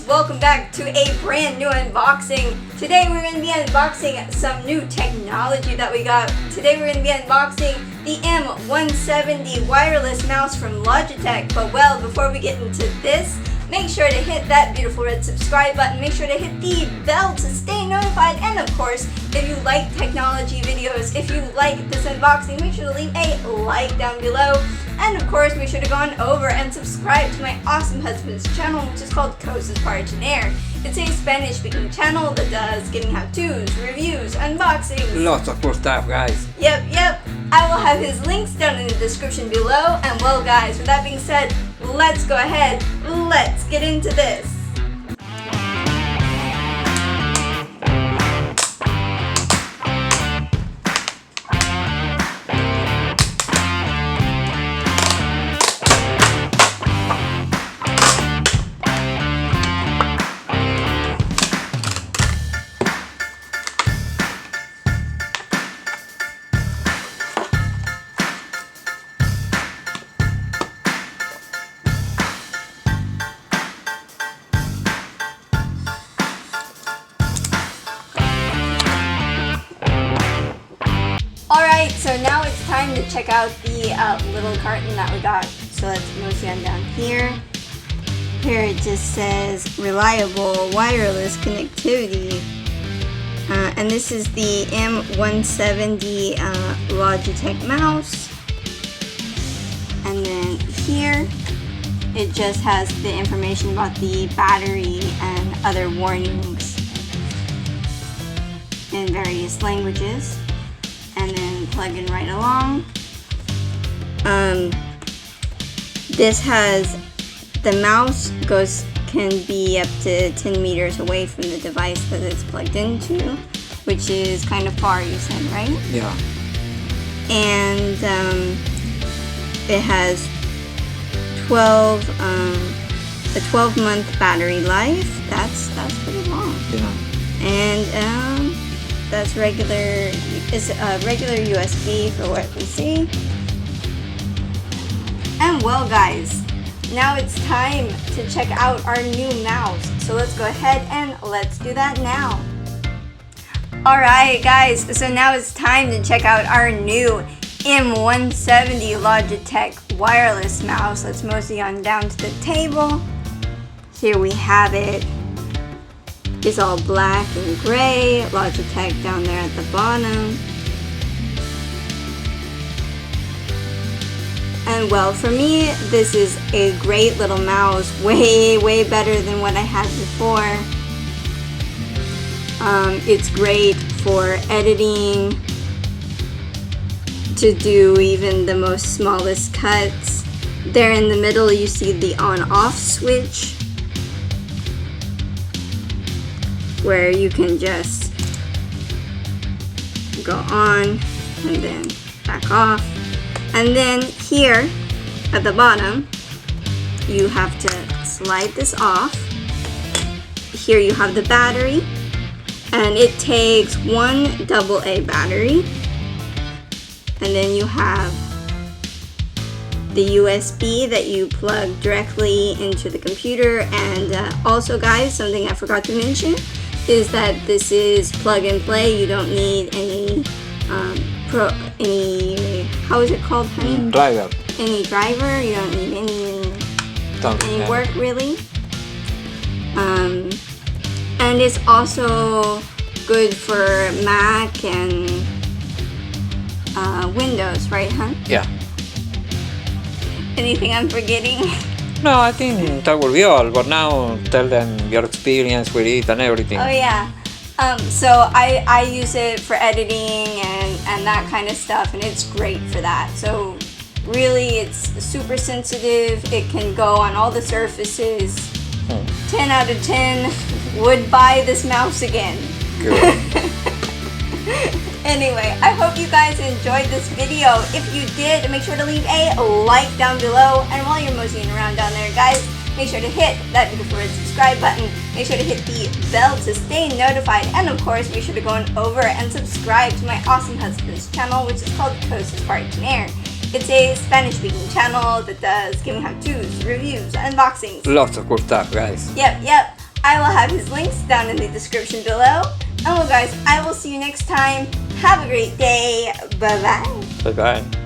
welcome back to a brand new unboxing. Today we're going to be unboxing some new technology that we got. Today we're going to be unboxing the M170 wireless mouse from Logitech. But well, before we get into this, make sure to hit that beautiful red subscribe button. Make sure to hit the bell to stay notified. And of course, if you like technology videos, if you like this unboxing, make sure to leave a like down below. And of course, make sure to go on over and subscribe to my awesome husband's channel, which is called Cosas para Tener. It's a Spanish-speaking channel that does gaming how-tos, reviews, unboxings. Lots of cool stuff, guys. Yep. I will have his links down in the description below. And well, guys, with that being said, let's go ahead. Let's get into this. Alright, so now it's time to check out the little carton that we got. So let's move on down here. Here it just says reliable wireless connectivity. And this is the M170 Logitech mouse. And then here it just has the information about the battery and other warnings in various languages. And then plugging right along. This has the mouse can be up to 10 meters away from the device that it's plugged into, which is kind of far, you said, right? Yeah. And it has a 12-month battery life. That's pretty long. Yeah. And that's regular. It's a regular USB for what we see. And well, guys, now it's time to check out our new mouse. So let's go ahead and let's do that now. Alright, guys, so now it's time to check out our new M170 Logitech wireless mouse. Let's mosey on down to the table. Here we have it. It's all black and gray. Logitech down there at the bottom. And well, for me, this is a great little mouse. Way better than what I had before. It's great for editing, to do even the most smallest cuts. There in the middle, you see the on-off switch, where you can just go on and then back off. And then here at the bottom, you have to slide this off. Here you have the battery, and it takes one AA battery. And then you have the USB that you plug directly into the computer. And also, guys, something I forgot to mention is that this is plug and play. You don't need any how is it called, honey? Driver. Any driver. You don't need any work really. And it's also good for Mac and Windows, right, huh? Yeah. Anything I'm forgetting? No, I think that will be all. But now tell them your experience with it and everything. Oh yeah. So I use it for editing and that kind of stuff, and it's great for that. So really, it's super sensitive. It can go on all the surfaces. 10 out of 10 would buy this mouse again. Good. Anyway, I hope you guys enjoyed this video. If you did, make sure to leave a like down below. And while you're moseying around down there, guys, make sure to hit that beautiful red subscribe button. Make sure to hit the bell to stay notified. And of course, make sure to go on over and subscribe to my awesome husband's channel, which is called Cosas para Tener. It's a Spanish-speaking channel that does gaming how-tos, reviews, unboxings. Lots of cool stuff, guys. Yep. I will have his links down in the description below. And well guys, I will see you next time. Have a great day. Bye bye. Bye bye.